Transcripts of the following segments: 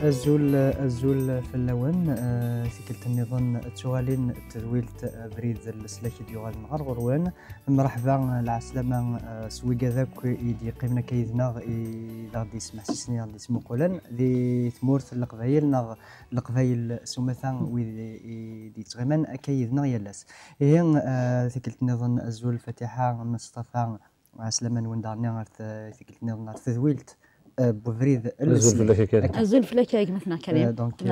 الزول في اللون ثقلت النظام توالين تذويلت بريد السلاك ديوغال نهار غروان مرحبا العسلامة سويقا ذاك يدي قيمنا كيدنا إذا غادي يسمع سيسني غادي يسمو قولان ذي ثمورث القبايل سومثا ويدي تغيمان كيدنا يالاس هي ثقلت النظام الزول فتحة مصطفى عسلامة وندارنا ثقلت النظام تذويلت بفريد الزول فلاكاك مثلا كريم دونك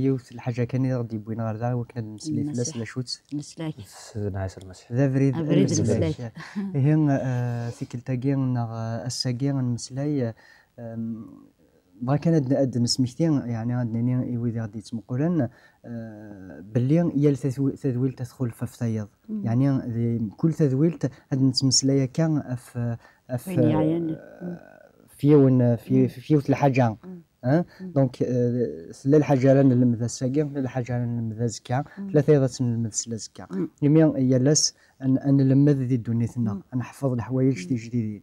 يوث الحاجه كان غادي يبوينا غير ذا وكنا نمسلي فلاس لا شوت مسلاك نعيس المسيح ذا فريد المسلاك هي ثيك التاكين الساكين المسلاي بغا كان اد نسميتين يعني عندنا ايوي غادي تمقولن باللي يا تذويل تدخل في فطيض يعني كل تذويل هاد نتمسلايا كان في الحاجه دونك لا الحاجه لان المذا الساقي لا الحاجه لان المذا زكا ثلاثه يضات المذا زكا يمين يلاس ان نلمذ ذي دنيتنا نحفظ الحوايج جديدين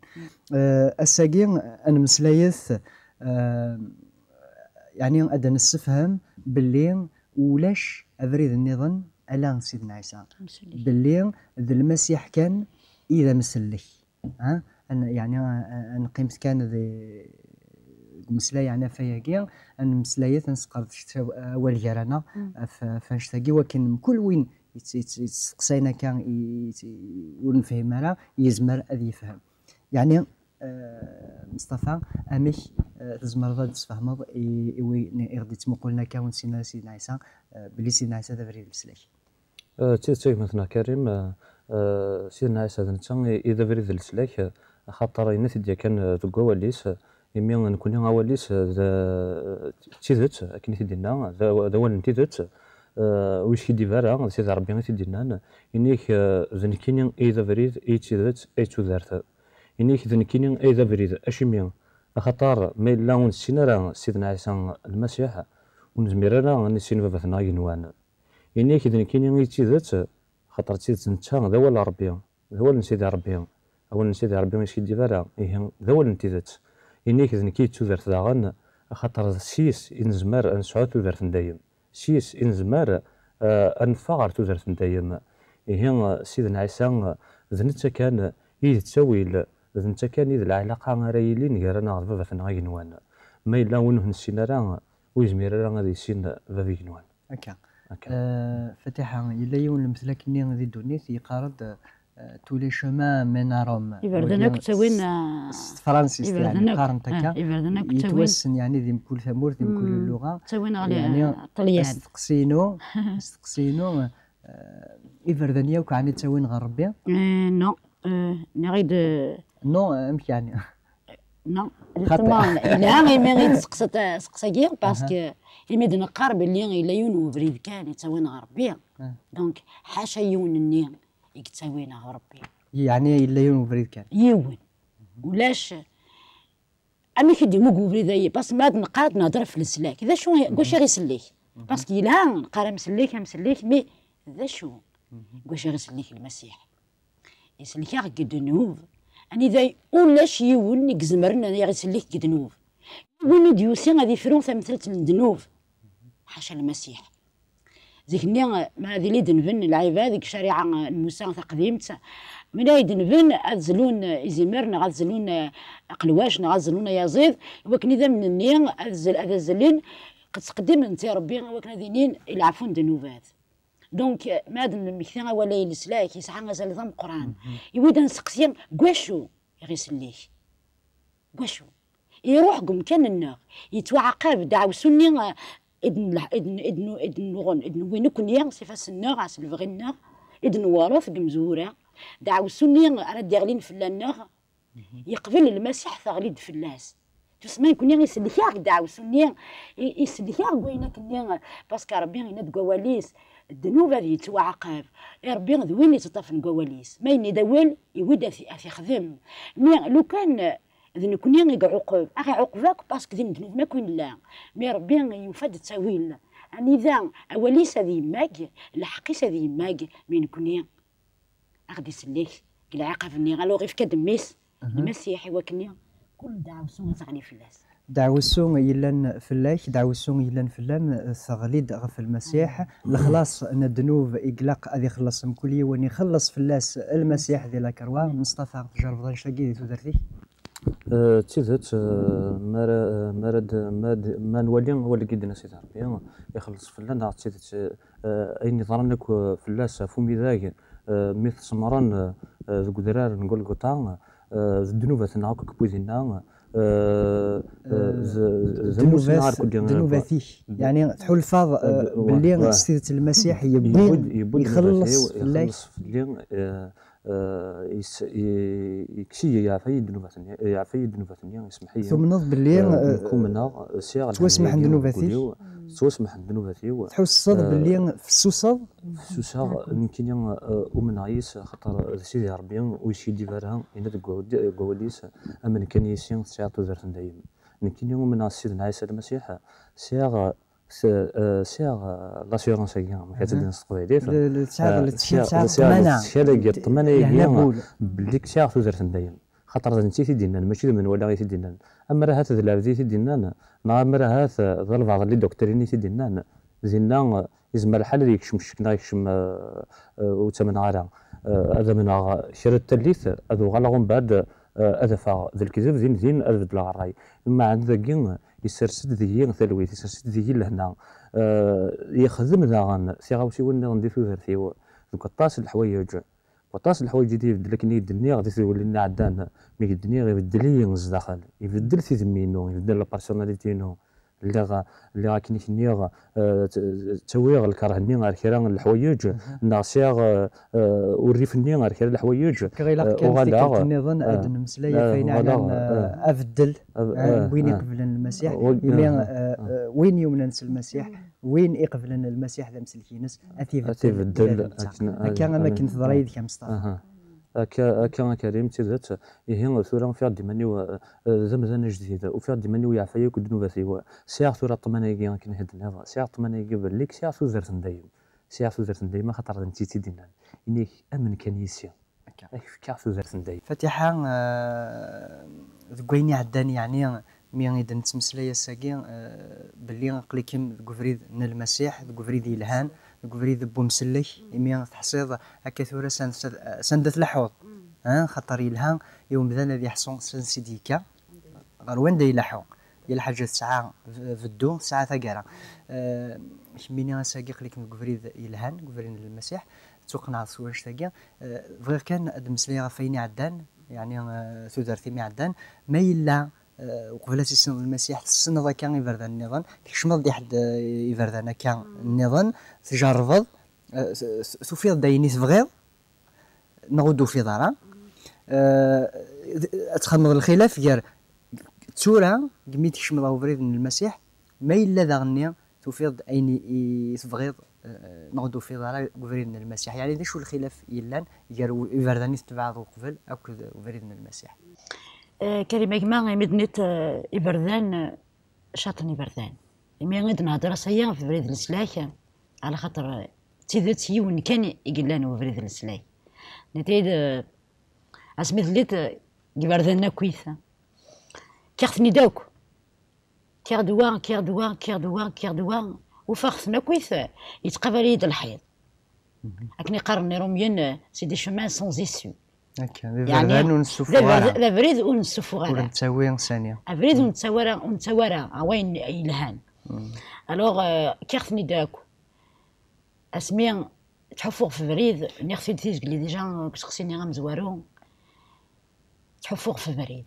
الساقي انا مسلايث يعني ادنا نستفهم باللي ولاش افريد النظام على سيدنا عيسى باللي المسيح كان اذا مسلي أنا يعني أنا قيمت كان ذي مسلا يعني فياقي أنا مسلايات نسقر أول جرانا فنشتاقي ولكن كل وين يتسقسينا كان ونفهم راه يزمر أذي يفهم يعني مصطفى أمش تزمر ضد تفهمض غادي تمقولنا كون سيدنا عيسى بلي سيدنا عيسى ذا فريد المسلاك تيك مثلا كريم سيدنا عيسى إذا فريد المسلاك خاطر ينات ديال كان تقواليس يمي نكون غواليس تيزت كني تدينا دوال تيزت ويش كيدي فارا سيدي ربي غير تدينا انيك ذنكيني اذا فريد اي تيزت اي تودارت انيك ذنكيني اذا فريد اشمي خاطر ما الا ونسينا راه سيدنا عيسى المسيح ونزمير راه نسينا بابثنا ينوان انيك ذنكيني اي تيزت خاطر تيزت نتا دوال ربي دوال سيدي ربي أولا سيدي ربي ما يسكي ديفالا إيه ذا هو الانتيذات إنيك ذنكي تودرت داغن خاطر سيس إنزمار أنسعو تودرت ندايم سيس إنزمار أنفغر تودرت ندايم إيه سيدنا عيسى ذنتا كان إذ تسويل ذنتا كان إذ العلاقة رايلين غيرنا غير بابا فنغا ينوان ما إلا ونه نسينا راه ويزمير راه غادي يسين بابا ينوان هكا فتحة إلا يون المثلك ني غادي دونيت يقارد tous les chemins mènent à Rome. يبردنا كنت وين فرنسيس يعني قارن تكا يبردنا كنت وين يتوسن يعني ذي كل ثمور ذي كل اللغة تسوين على يعني طليان استقسينو يبردنيا وكعني تسوين غربي نو نريد نو مش يعني نو لا ما غير سقساكي باسكو يمد نقارب اللي لا يون بريد كان يتسوين غربي دونك حاشا يون النيم يكتسوينا ربي يعني إلا يون بريد كان يون ولاش أمي كدي مو بريد بس ما نقاد نهضر في السلاك ذا شو واش غير يسليك باسكو لا نقرا مسليك مي ذا شو واش غير يسليك المسيح يسليك قد نوف اني ذا ولاش يون يكزمرنا غير يسليك قد نوف وين ديوسي غادي يفرون مثلت الدنوف حاشا المسيح ذيك ما هذه اللي دنفن العباد ذيك الشريعه موسى قديمت من هاي دنفن غزلون إزميرنا غزلون قلواشنا غزلون يزيد وكن اذا من النين الزلين قد تقدم انت ربي وكن ذينين يلعفون دنوبات دونك ما دن مكثنا ولا يلسلاك يسعى غزال نظام القران يويد نسقسيم كواشو يغسليك كواشو يروح قم كان النار يتوعقب دعو سني إدن وين كنيا صفاس النار عسل الفغي النار إدن وراث قمزورة دعو سني راد يغلين في النار يقبل المسيح ثغليد في اللاس تسمى كنيا يسلكيا دعو سني يسلكيا وين كنيا باسكو ربي يناد قواليس الذنوب هذه يتوعقب ربي ذوين يتطفن قواليس ما يدول يود في خدم مي لو كان ذن كوني يعقب اخي عقبك باسكو ذن ذنوبنا كون لا مي ربي ينفد تساويل يعني ذا اوليس هذه ماك الحقيس هذه ماك من كوني غادي يسليك العقب ني غالو غير في كدميس المسيح وكني كل دعوة سون تغني فلاس دعوسون يلان فلاك دعوسون يلان فلام ثغليد غف المسيح الخلاص ان الذنوب يقلق هذه خلص كل يوم يخلص فلاس المسيح ذي لاكروا مصطفى تجرب شاكي تودرتي تيزت ما نولي هو اللي قيدنا سيدي ربي يخلص فلان تيزت اين ظرنك فلاس فمي ذاك مثل سمران ذكدرار نقول قطع الذنوب تنعك كبوزينا ذنوباتي يعني تحول فاض باللي سيدة المسيح يبود يخلص فلان يكشي يعفي ذنوباتني يسمح لي ثم نض باللي كومنا سيغ توسمح ذنوباتي توسمح ذنوباتي تحوس الصد باللي في السوسه يمكن ومن عيس خاطر سيدي ربي ويشي ديفارها انا قواليس اما كان يسين ساعه زرت دايم يمكن يوم من سيدنا عيسى المسيح سيغ لاسيورونس ما كتبين التقبيليت الطمانه باللي ساعه زرت دايم خاطر انت تيدينا ماشي من ولا تيدينا اما راه هذا الذي تيدينا ما راه هذا ظل بعض اللي دكتوريني تيدينا زينا يزمر الحال يكشم الشكنا يكشم وثمن غالا هذا من شر التليث هذا غلغون بعد هذا فا ذا الكذب زين هذا بلا الراي اما عند ذاك يسرسد ذي ثلويت يسرسد ذي لهنا يخدم ذا سيغاوسي وين ندير في ثرثي دوك الطاس الحوايج وطاس الحوايج دي يبدل لك يدني غادي يولي لنا عندنا مي يدني يبدل لي ينز داخل يبدل في ذمينو يبدل لا بيرسوناليتينو اللي راكني كنيغ تسويغ الكرهني غير كيران الحوايج ناصيغ وريفني غير كيران الحوايج وغادا النظام ادن مسلايه فين على افدل وين يقبل المسيح وين يمننس المسيح وين يقبل المسيح ذا مسلكينس اتيفدل كان ما كنت ضريد كمصطفى كان كريم تيزات هي ثورة في عدي مني زمزان جديد وفي عدي مني ويعفيك ودنوباتي ساعة ثورة طمانية كان هاد النظام ساعة طمانية بالليك ساعة زرت دايم ساعة زرت دايم خاطر انتي تيدينا انك امن كنيسيا كاع زرت دايم فاتحة ذكويني عداني يعني مين إذا نتمسلي الساقين باللي قليكم ذكفريد من المسيح ذكفريد يلهان ذكفريد بومسلي مين تحصيد هكا ثورة سندت لحوض خطر يلهان يوم ذا الذي يحصون سنسيديكا غير وين دا يلحو يلحج ساعة في الدون ساعة ثقيرة مين ساقي قليكم ذكفريد يلهان ذكفريد المسيح توقنا سواش ثقيا غير كان دمسلي غفيني عدان يعني ثودرتي مي عدان ما يلا وقبل سيسن المسيح السنة ذا كان يفردان النظام كشمل دي حد يفردان كان النظام تجربض تفيض دايني تبغيض نغدو في دارا تخمض الخلاف ديال تورا قميت كشمل وفريد من المسيح ما إلا ذا غنيا تفيض أيني تبغيض نغدو في دارا وفريد من المسيح يعني ذا شو الخلاف يلان ديال يفرداني تبعض وقبل أو وفريد من المسيح كلمة جماعة مدنة إبردان شاطني إبردان مي غادي نهضر سيا في بريد السلاك على خاطر تيدات يون كان يقلان وفريد السلاك نتيد اسميت ليت إبردان كويثة كيختني داوك كيردوا وفاختنا كويثة يتقبل يد الحيض لكن قرني روميان سي دي شومان سونز إسيو يعني لا بريد ونسفوغا ولا نتساوي ثانيه بريد ونتساورا وين يلهان الوغ كيختني داكو اسمي تحفوغ في بريد نيختي تيز لي ديجا كتخصيني غمزوارو تحفوغ في بريد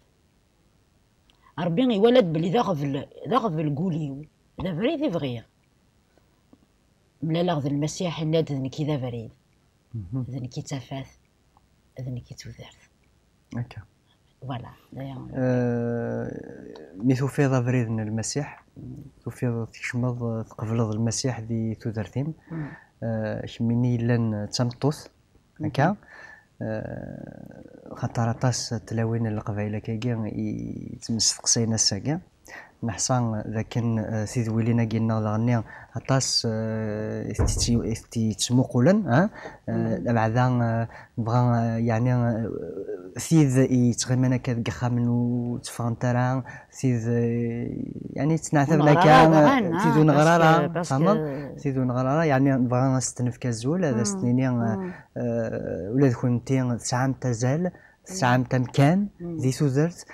ربي يولد بلي ذاغ الكوليو ذا بريد يبغي ملا لاغ المسيح ناد ذنكي ذا بريد ذنكي تفاث إذن كي تودرت هكا فوالا مي تفيض بريد من المسيح تفيض تشمض تقبلض المسيح ذي تودرتين شميني لن تمطوث هكا خاطر طاس تلاوين القبائل كاكا يتمسقسينا الساكا نحصان ذاكن سيد ولينا قلنا لغنيا هطاس تسمو قولا بعدا بغا يعني ثيذ يتغمنا كذا خامن وتفانتران ثيذ يعني تنعثبنا كان ثيذ نغرارا فهمت ثيذ نغرارا يعني بغا نستنف كزول هذا سنيني ولا كنتي سعام تزال سعام تمكان ذي سوزرت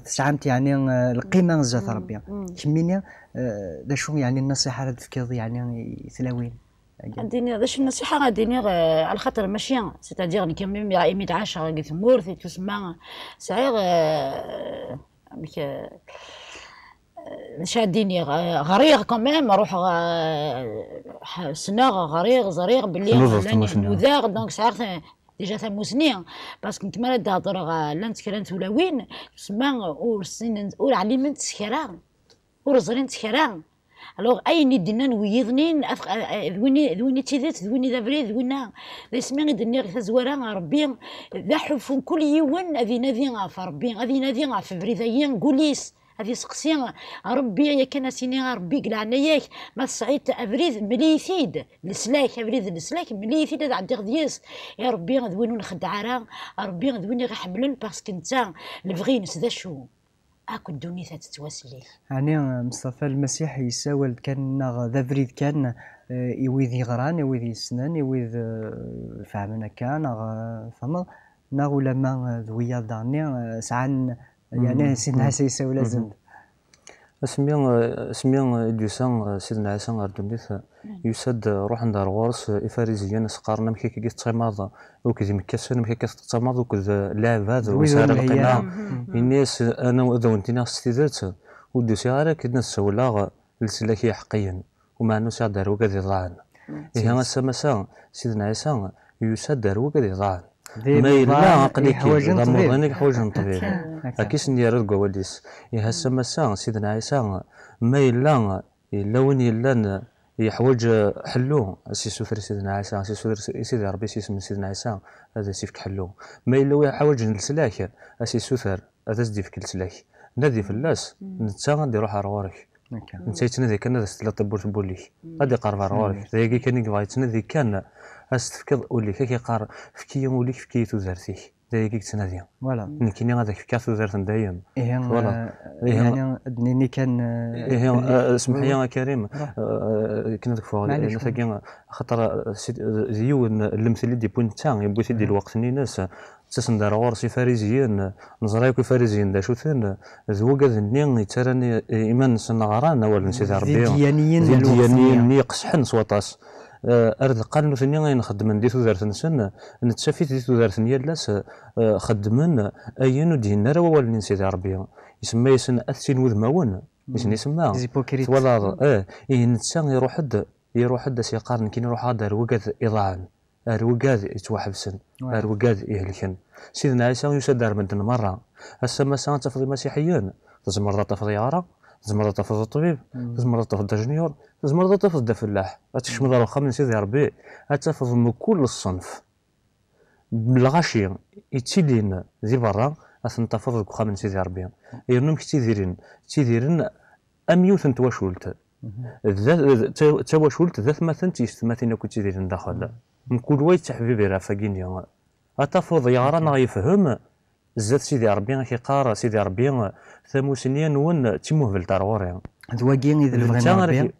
سعامت يعني القيمه نزات ربي كميني ذا شو يعني النصيحه اللي تفكر يعني ثلاوين عندي باش النصيحه غادي على خاطر ماشي سيتادير ني كمل راه 110 قلت مورث تسمى صغير شاديني غريغ كمان نروح سنه غريغ زريغ باللي نوذاغ دونك صغير ديجا ثموسني باسكو نتمنى تهضر لا نتكرنت ولا وين تسمى ورسين ور علمت سكران ورزرين سكران الوغ اين دينا نويضنين ذويني تيدات ذويني دابري ذوينا ذا سمين دني غير زوارا ربي ذا حف كل يوم هذه نادي في ربي هذه نادي في بريدايين قوليس هذه سقسي ربي يا كان سيني ربي قلعنا ياك ما صعيت ابريد مليثيد السلاك ابريد السلاك مليثيد هذا عندي غديس يا ربي ذوينو نخدع ربي ذويني غيحملن باسكو نتا الفغينس ذا شو اكو الدنيا تتواسلي يعني مصطفى المسيح يساول كان ذا فريد كان يويذ غران يويذ سنان يويذ فهمنا كان فما ناغ لما ذويا داني سعان يعني سيدنا عيسى يساول لازم سميان دوسان سيدنا عيسى غردونيث يسد روح عند الغورس إفاريزيا نسقارنا مكي كي تسماض وكذي مكسن مكي كتسماض وكذ لاعب هذا وسار القناع الناس انا وذا وانتنا استيذات ودوسي غير كدنا السولاغ لسلاكي حقيا ومع انه سا دارو كذي ضاعن هي مسا سيدنا عيسى يسد دارو كذي ضاعن ما إلا عقلي كي ضمرني حوايج طبيعي أكيس ندير القواليس يهسا مسا سيدنا عيسى ما إلا وين إلا يحوج حلو سي سوثر سيدنا عيسى سي سوثر سيدي ربي سي سيدنا عيسى هذا سيفك حلو ما إلا يحوج السلاك سي سوثر هذا سديفك السلاك نادي فلاس نتا غادي يروح رورك نتا يتنادي كان هذا ستلا طبور تبوليك غادي يقرب رورك ذاك كان يبغى يتنادي كان استفكر ولي كي قار فكي وليك فكي تزرتيك ذاك يتنادي فوالا نكيني هذاك فكا تزرت دايم فوالا يعني دنيني كان اسمح لي يا كريم كنا ديك فوا خاطر زيون المثل دي بوينتان يبغي تدي الوقت ناس تسندر غورسي فاريزيين نزرايكو فاريزيين دا شوثن ذوق ذني تراني ايمان سنغران ولا نسيت ربي ديانيين يقصحن سواطاس ارد قالوا ثاني نخدم دي تودرت نسن نتشافيت دي تودرت يالاس خدمن اينو دينار ولا نسيت ربي يسمى يسن اثين وذماون يسن يسمى ولا نتسان يروح حد سيقارن كي نروح هذا روقاد اضاعن روقاد يتوحبسن روقاد يهلكن سيدنا عيسى يسدر من مره هسه مسا تفضي مسيحيين تزمر تفضي عرا تزمر تفضي الطبيب تزمر تفضي جونيور تزمر تفضي فلاح تشمل رخا من سيدي ربي تفض من كل الصنف بالغاشي يتيلين ذي برا اثن تفضل كخا من سيدي ربي يرنم تيديرن اميوثن تواشولت تواشولت ذات مثلا تيستماتين كنت تيديرن داخل من كل واحد تحبيبي راه فاقين اتفض يا رانا يفهم زاد سيدي ربي كيقار سيدي ربي ثموسنيا نون تيموفل تاروري ذواكين اذا بغينا ربي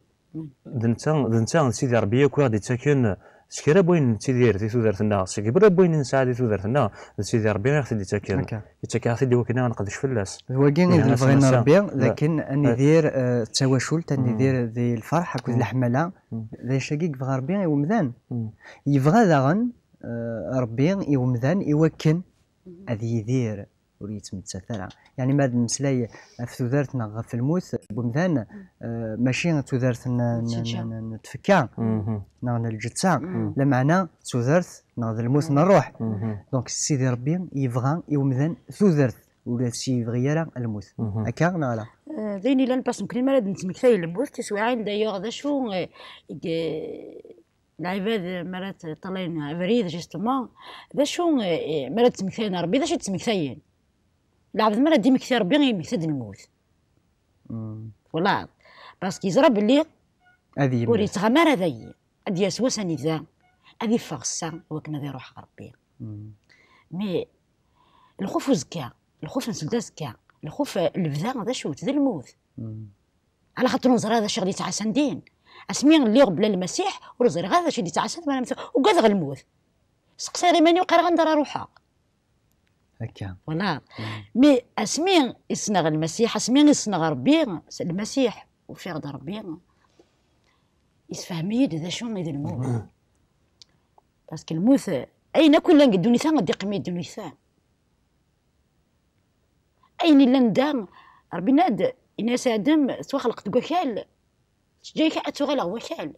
دنتا سيدي ربي كو غادي تاكن شكرا بوين تيدير في تودرتنا شكرا بوين نساعد تودرتنا سيدي ربي غادي تدي تاكن يتاكا غادي وكنا نقدش فلاس ذواكين اذا بغينا ربي لكن اني دير التواشل تاني دير ذي الفرحه كل الحمله ذي شقيق بغى ربي ومذان يبغى داغن ربي يومذان يوكن هذه يدير وريت متسثرة يعني ما المسلاي في تودرتنا في الموت بمذان ماشي تودرتنا نتفكا نغن الجتسا لمعنى تودرت نغن الموت نروح دونك سيدي ربي يبغى يومذان تودرت ولا شي يبغي يرى الموت هكا نالا ذيني لان باس ممكن ما لازم تمكثي الموت تسوعين دايوغ ذا شو العباد مرات طالعين فريد جيستومون ذا شو مرات تمكثين ربي ذا شو تمكثين العبد مرات دي مكثي ربي يمكثد الموت والله باسكو يزرى بلي هذه وريت تغمر هذايا هادي يسوسني ذا هادي فاغسا وكنا ذي روح ربي مي الخوف وزكا، الخوف نسلدا زكا، الخوف البدا هذا شو ذا الموت. على خاطر نزر هذا الشيء اللي تعسن دين اسمي اللي بلا المسيح ونزر هذا الشيء اللي تعسن وقاد غير الموت سقسي غير ماني وقال غندر روحها هكا ولا مي اسمي يصنع المسيح، اسمي يصنع ربي المسيح وفي غدا ربي يسفهم يد ذا شو ذا الموت. باسكو الموت اين كل نقدوني ثان غادي يقمي يدوني ثان اين الا ندام ربي ناد الناس ادم سوا خلقت وكال جايك اتوغل وكال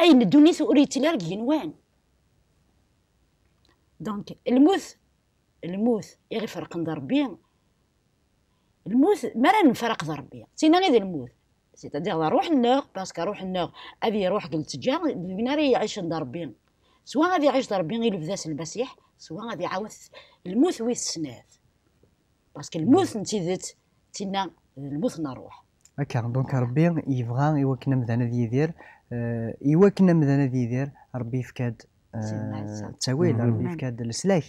اين الدنيا اريد تلارك ينوان. دونك الموت يغي فرق ضربي الموت ما راه نفرق ضربي سينا غير الموت سيتادير روح النار باسكو روح النار هذه روح قلت جا بنار يعيش ضربي سواء غادي يعيش ضربي غير لبداس المسيح سواء غادي يعاود الموت ويس السنات باسكو الموت نتيذت تينا الموت نروح هكا. دونك ربي يبغى يوكلنا مذانا ديدير يوكلنا مذانا ديدير ربي يفكاد التاويل ربي يفكاد السلاح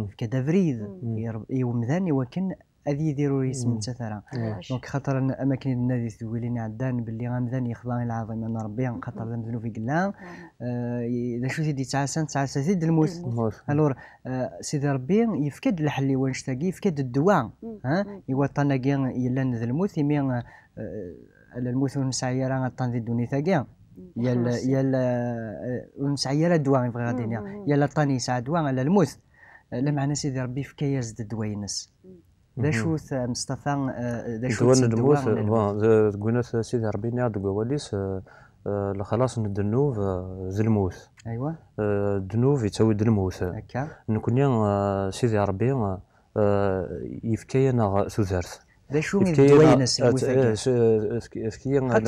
يفكاد افريد يومذان يوكن هذه يديروا يسمى تثرى. دونك خاطر اماكن النادي ثويلين عدان باللي غامذان يخضع العظيم انا ربي خاطر ذنب في قلان اذا شو سيدي تعاسن زيد الموت. الور سيدي ربي يفكد الحل وانشتاقي يفكد الدواء يوطنا كاع يلان ذا الموت يمين الموت ونسعيرا غطان ذي الدنيا ثاقيا يلا ونسعيرا الدواء يبغي غادي يلا طاني يسعى دواء على الموت لا معنى سيدي ربي في كياز الدواء ينس ذا شوث مصطفى ذا شوث الموت قلنا سيدي ربي نعد قواليس خلاص الذنوب ذي الموت. ايوا الذنوب يتساوي الموت هكا نكون سيدي ربي يفكينا سوزارت ذا شو من دوينس حتى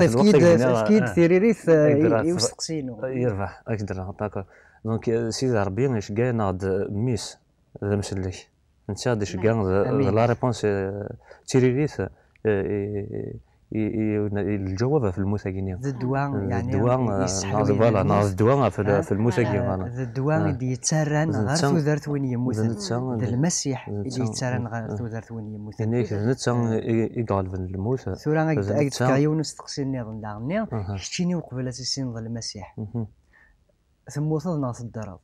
فكيد ثيريريث يوسقسينو يربح اقدر نعطاك. دونك سيدي ربي يشكينا ميس ذا مسلك انت غادي شكان لا ريبونس تيريريث الجواب في المساكين الدواء يعني فوالا ناض الدواء في المساكين الدواء اللي يتسرن غير ثوذرت وين يموت المسيح اللي يتسرن غير ثوذرت وين يموت يعني نتا يقالب الموت ثورا غاكايو نستقسي النظام داغني شتيني وقبل السين المسيح ثم وصل ناس الدرب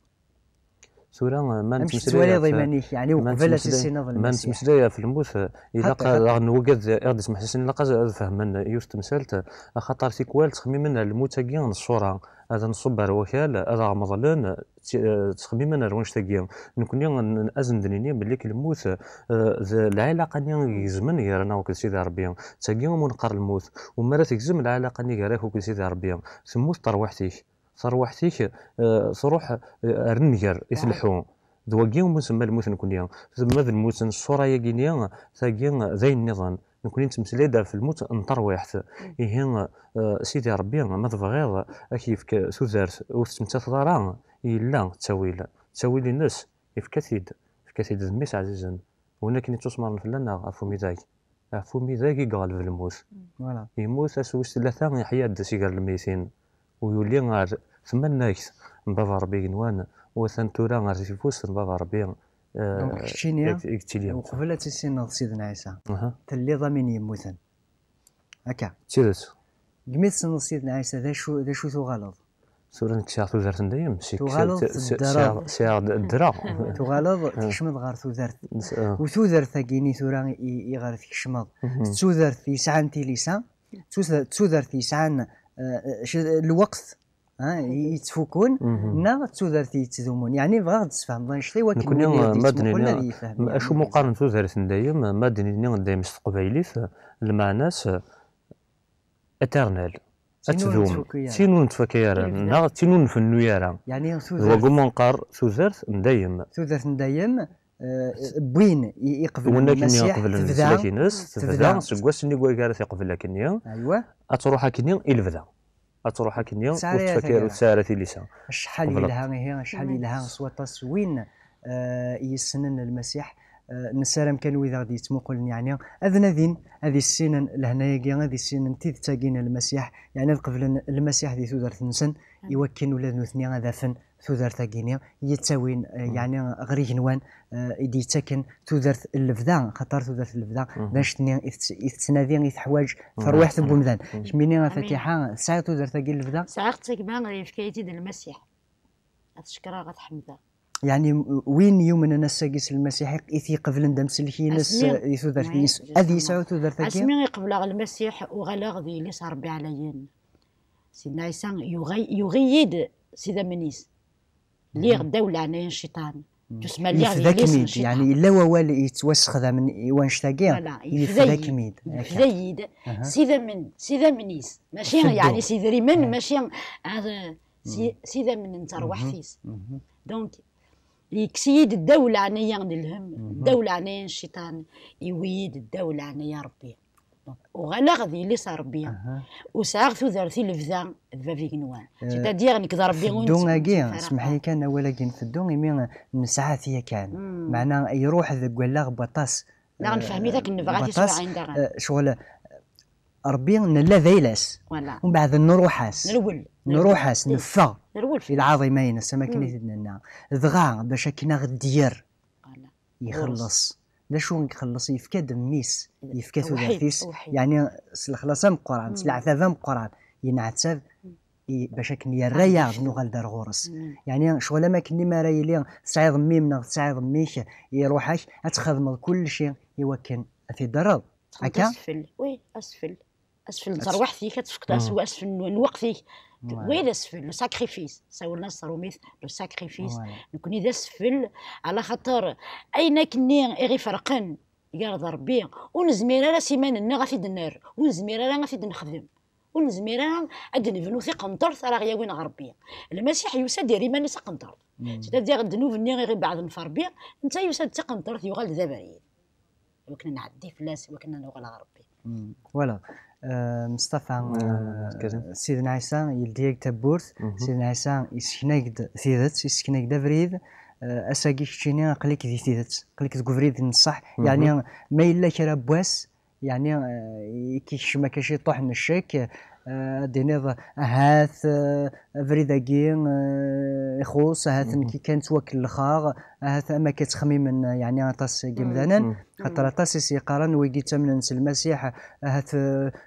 سورة ما نتمسلايا ضيمانيك يعني وقبل السنة ما نتمسلايا في الموت إلا قال نوجد غادي سمح لسن إلا قال فهمنا يوست مسالت خاطر سيكوال تخميمنا الموت كاع الصورة هذا نصبر وكال هذا مظلن تخميمنا روانش تاكيا نكون نأزن دنيا باللي الموت العلاقة نيا يزمن يرانا وكل سيدي ربي تاكيا منقر الموت ومرة تجزم العلاقة نيا راك وكل سيدي ربي تموت طروحتيك صروحتيك صروح رنجر يسلحون ذوقيا مسمى الموت نكونيا ثم ذا الموت الصورة يجينيا ثاقيا ذي النظام نكون نتمسليدا في الموت نطروحت إيه سيدي ربي ما تبغيض كيف سوزارت وتمتث ضران إلا تساويل الناس يفكثيد ذميس عزيزا هنا كني تصمر فلنا عفو ميزاك يقال في الموت يموت أسوس ثلاثة يحيا سيقال الميتين ويولي غار ثم الناس من بابا ربي نوان وثنتورا غار سيفوس من بابا ربي دونك شتينيا وقبل تسين سيدنا عيسى تلي ضامن يموتن هكا تيرت قميت سن سيدنا عيسى ذا شو تغلط سورة نكسيا ثوذرت نديم تغلط سيا الدرا تغلط تكشمض غار ثوذرت وثوذرت ثاقيني ثورا يغار تكشمض ثوذرت يسعى انتي ليسان ثوذرت يسعى الوقت يتفوكون نا تودرتي يتذومون يعني بغا تفهم بانشتي ولكن مدني شو مقارنه تودرت دايم مدني دايم استقبايليت المعناس اترنال اتذوم تينون تفكيرا نا تينون فنويرا يعني وقوم منقار تودرت دايم بوين يقبل المسيح تبدا سكواس ني كوكارث يقبل لكن ايوا اتروح كنيا الفدا أتروح كنيا وتفكر وتسارة لسان شحال لها شحال لها صوت وين يسنن المسيح نسالم كانوا إذا غادي يتمقل يعني أذن هذه السنن لهنايا كاع هذه السنن تاكينا المسيح يعني قبل المسيح ذي ثودر نسن يوكن ولاد نثني غادافن تودرت كيني يتساوين يعني غريق نوان يدي يتسكن تودرت اللفذا خاطر تودرت اللفذا باش يتنادي يتحواج تروح بومدان كميني فاتحه ساعه تودرت كي اللفذا ساعه كما في كيتي ديال المسيح تشكرها غتحمدها يعني وين يوم انا ساقيس المسيح يثي قبل ندم سلكي ناس يثودرت هذه ساعه تودرت كي اسمي قبل المسيح وغلا غدي اللي صار بي عليين سيدنا عيسى يغيد سيدا منيس اللي غدا ولا عنايا الشيطان تسمى اللي غادي يعني الا هو اللي يتوسخ ذا من وانشتاقي يفداك ميد يفدايد سيدا منيس ماشي يعني سيدي ريمن ماشي سيدا من انت روح فيس دونك يكسيد الدولة عنايا الهم الدولة عنايا الشيطان يويد الدولة عنايا ربي وغلا غادي اللي صار بيا وساغ ثوثرتي الفذا فافيك نوان سيتادير نكذا ربي ونت دونغاكي سمحي كان ولكن في الدون يمين نسعى فيا كان معناه يروح ذاك ولا بطاس لا نفهمي ذاك النفغات يسمع عندها شغل ربي نلا ذيلاس ومن بعد نروحاس نفا في العظيمين السماكنين لنا ذغا باش كنا غدير يخلص لا شو يخلص يفكا دميس يفكا ثلاثيس يعني الخلاصه من القران العذاب من القران ينعتب باش كني الرياض نغال دار غورس يعني شغل ما كني ما راي لي سعيد ميمنا سعيد ميش يروحاش اتخدم كل شيء يوكن في الدرب هكا اسفل وي اسفل تروح فيك تفقد اسفل نوقفيك وين اسفل لو ساكريفيس ساولنا الصروميث لو ساكريفيس نكون اذا اسفل على خاطر اين كني غير فرقن يرضى ربي ونزمير راه سيماننا غافيد النار ونزمير راه غافيد نخدم ونزمير راه ادنفنو ثي قنطر راه غيا وين غربي المسيح يوسى ديري ماني سقنطر تدير الذنوب ني غير بعد نفربي انت يوسى تقنطر يغال ذا بعيد وكنا نعدي فلاس وكنا نغال غربي فوالا مصطفى سيدنا عيسى يلديك تبورث سيدنا عيسى يسكناك ثيذت يسكناك دافريد اساكي كتشيني قليك ذي ثيذت قليك تقفريد نصح يعني ما الا كرا بواس يعني كيش ما كاش يطوح من الشك دينيض هاث فريداكي يخوص هاث كي كانت وكل الخاغ هاث ما كتخميم يعني طاس كيمدانا خاطر طاس سيقارن ويجي تمن المسيح هاث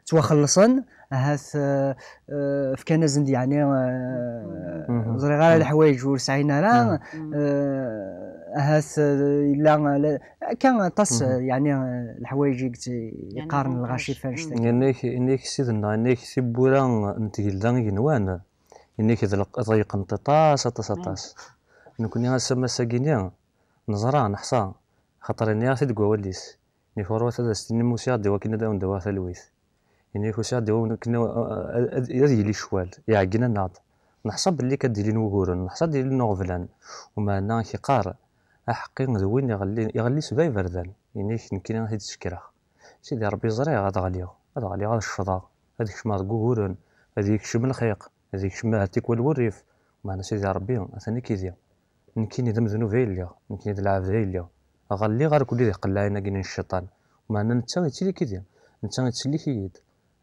توخلصن هاث في كان زند يعني زري غير الحوايج ورسعينا راه هاث لا كان طاس يعني الحوايج يقارن الغاشي فاش انك سيدنا انك سيبورا نتيل دانغي نوان انك ضيق انطاس طاس نكون يا سما ساكينيا نزرا نحصا خاطر اني تدقوا وليس ني فروت هذا ستني موسيقى دوا كنا داون دوا ثلويث اني كوسا دوا كنا هذه لي شوال يعقنا ناض نحسب اللي كديري نوغورن نحسب ديال نوفلان وما انا كيقار حقي وين يغلي سباي بردان يعني يمكن هاد الشكره سيدي ربي زري غاد غاليو غاد الشفضه هذيك شما غورن هذيك شم الخيق هذيك شما هاتيك والوريف معنا سيدي ربي ثاني كيديا يمكن يدم ذنوب هيليا يمكن يدلعب هيليا غالي غير كل اللي قلاينا كاين الشيطان معنا نتا تيلي كيديا نتا تسلي كيد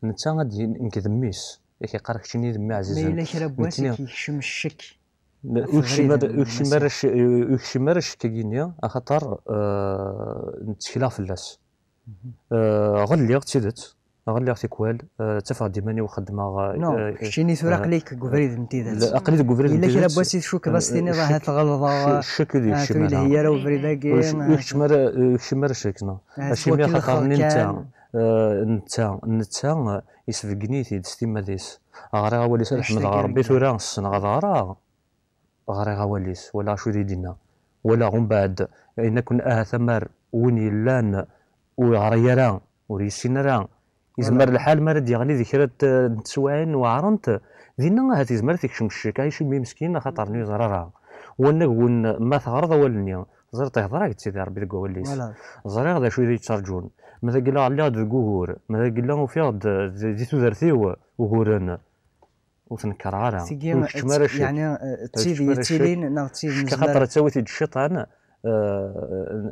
نتا غادي نكذميس كيقارك شني دمي عزيز ما الا كرا بواسي كيشم الشك يكشمرش كاينيا خاطر نتكلا فلاس غلي تيدت غلي تيكوال تفا ديماني وخدمه نو شيني سوراق ليك غفريد نتيدات اقليد غفريد الا كرا بواسي شو كراستيني راه تغلظه الشك ديال الشمال هي راه فريداكي يكشمر شكنا اشي خاطر نتا يسفقني تيد ستيما ديس غاري غوليس احمد ربي ثورا السنه غارا غاري غوليس ولا شو دينا ولا غم بعد ان كنا ثمر وني لان وغريران وريسينران يزمر الحال مرد يغلي ذكرت تسوعين وعرنت دينا هاتي زمر تكشم الشك عايش مي مسكين خاطرني زرارا ون ما ثغرض ولني زرت هضراك سيدي ربي دقوا وليس زري غدا شويه يتشارجون ماذا قال على هذا الجوهور ماذا قال له في دي تودرتيو وهورن وتنكر على يعني تيلين نغتي خاطر تسوي الشيطان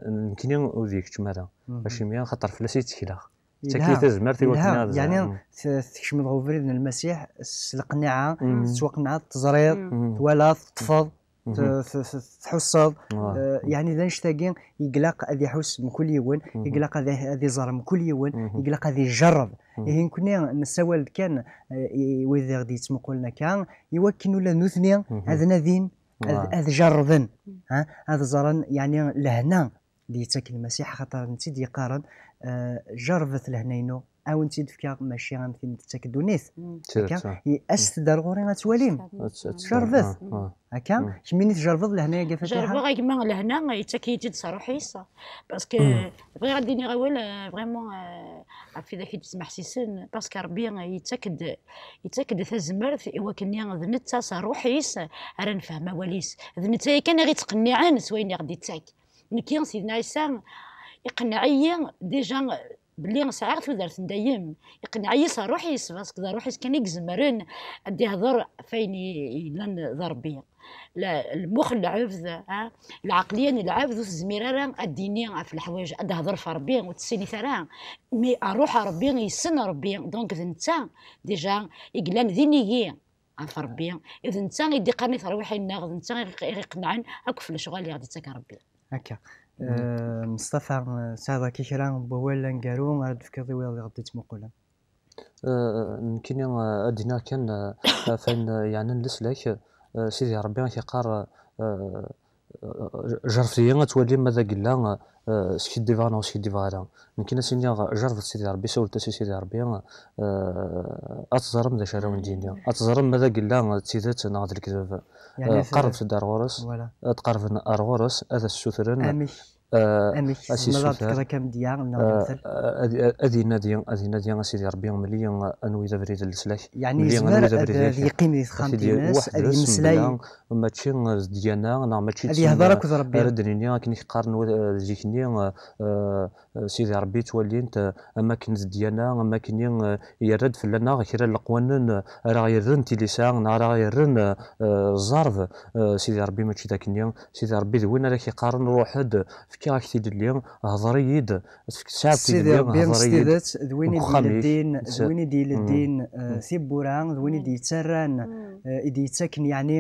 يمكن وذيك تمارا باش يميا خاطر فلاسي تكلا تكليت زمرتي وكنا يعني تكشم الغوفريد من المسيح القناعه توقنع التزرير ولا تفض تحصل يعني ذا نشتاقين يقلق هذا يحس من كل يوم، يقلق هذا يزرع من كل يوم، يقلق هذا يجرب. هين كنا نسوال كان وإذا غادي يتمقلنا كان يوكن ولا نثني هذا نذين هذا جربن هذا زرن يعني لهنا اللي يتاكل المسيح خاطر نتي يقارن جربت لهنينو او انت تفكر ماشي غنمثل تاكل دونيس هكا استدار غوري غتواليم جربت هكا كميني تجربت لهنايا كيفاش جربت غير كيما لهنا يتاكيتي تصروحيس باسكو بغي غاديني غيول فريمون في ذاك تسمح سيسن باسكو ربي يتاكد تزمرت ايوا كني ذنت تصروحيس راه نفهم وليس ذنت كان غير تقنعان سويني غادي تاك مكين سيدنا عيسى يقنعي ديجا بلي ساعات ودارت ندايم يقنعي روحيس باسكو روحيس كان يزمرن ادي هضر فين لان ضربيه لا المخ العبد العقليه العبد الزميره الدينيه في الحوايج ادي هضر في ربي وتسيني ثرا مي اروح ربي يسن ربي دونك انت ديجا يقلان ذينيي عف ربي اذا انت يدي قرني روحي الناغ انت يقنعن هاك في الشغل اللي غادي تاك ربي هكا مصطفى ساعة كي شرا بولا نقارو غاد فكري ويلي غادي تمقولا يمكن ادينا كان فين يعني نسلك سيدي ربي كيقار جرفتي تولي ماذا قلنا سكي ديفانا وسكي ديفانا يمكن سيني جرفت سيدي ربي سولت سيدي ربي اتزرم ذا شارع الدنيا اتزرم ماذا قلنا تسيدات ناض الكذب يعني قرب في الدار غورس تقرب الغورس هذا السوثرن اميش ماذا تقرا كم ديال مثلا هذه ناديه سيدي ربي ملي انوي ذا بريد السلاح يعني زمر هذه قيمه خامتيناس هذه مسلاي ماشي ديالنا انا ماشي هذه هضرك ربي ردني كي نقارن ديكني سيدي ربي تولي انت اماكن ديالنا اماكن يرد في لنا غير القوانين راه يرن تيليسان راه يرن الزرف سيدي ربي ماشي داكني سيدي ربي وين راه كيقارن روحد كي راك تيدير لي هضري يد ساعه تيدير لي هضري يد دويني ديال الدين دويني ديال الدين ثيبوران دويني ديال تران يدي تاكن يعني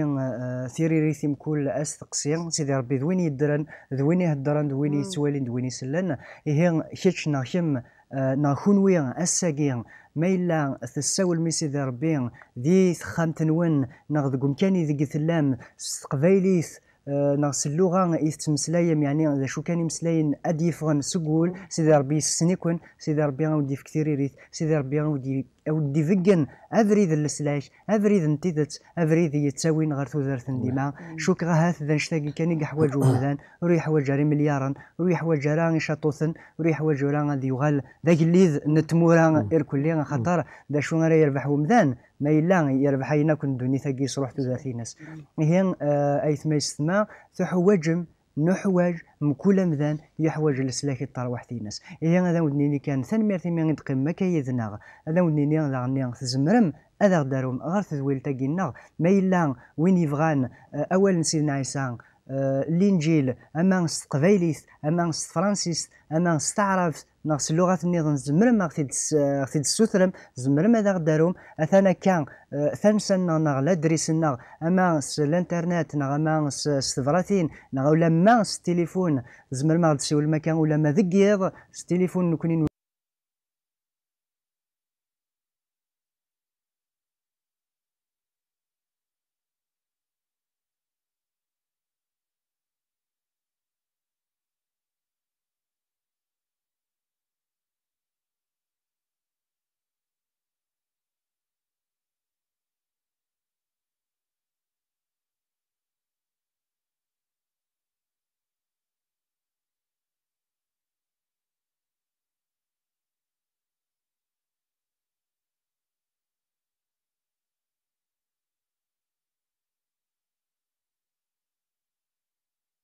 ثيري ريثم كل استقسيم سيدي ربي دويني يدرن دويني هدران دويني يتوالين دويني سلن هي كيتش ناخم ناخونوي اساكين ما إلا تساول مي سيدي ربي دي خامتنون ناخذ كمكاني ذيك ثلام قبايليث ناقص اللغه يتمسلايم يعني اذا شو كان يمسلاين ادي يفغن سقول سيدي ربي سنيكون سيدي ربي غودي في كثير ريت سيدي ربي غودي فيكن افريد السلاش افريد انتيدت افريد يتساوين غير ثوثرث ديما شوك هاث ذا نشتاقي كان يحواج ومذان روح يحواج جاري مليارا روح يحواج جاران شاطوثن روح يحواج جاران غادي يغال ذاك اللي نتمورا الكليه خطر ذا شو غير يربح ومذان ما إلا يربح أين كن دوني ثقي صروح ثلاثين ناس هي أيث ما يستمع تحوجم نحوج مكل مذان يحوج السلاك الطروح في ناس هي هذا ودنيني كان ثاني مرتين من قيم ما كيذناغ هذا ودنيني غني تزمرم هذا دارهم غير تذويل تاقينا ما إلا وين يفغان أول سيدنا عيسى الانجيل اما قبايليس اما فرانسيس اما استعرف ناقص اللغه النظام زمرم اختي السوثرم زمرم هذا غدارهم اثنا كان ثانسنا نغلا دريسنا اما الانترنت اما السفراتين ولا ما التليفون زمرم غتسول المكان ولا ما ذكيض التليفون نكونين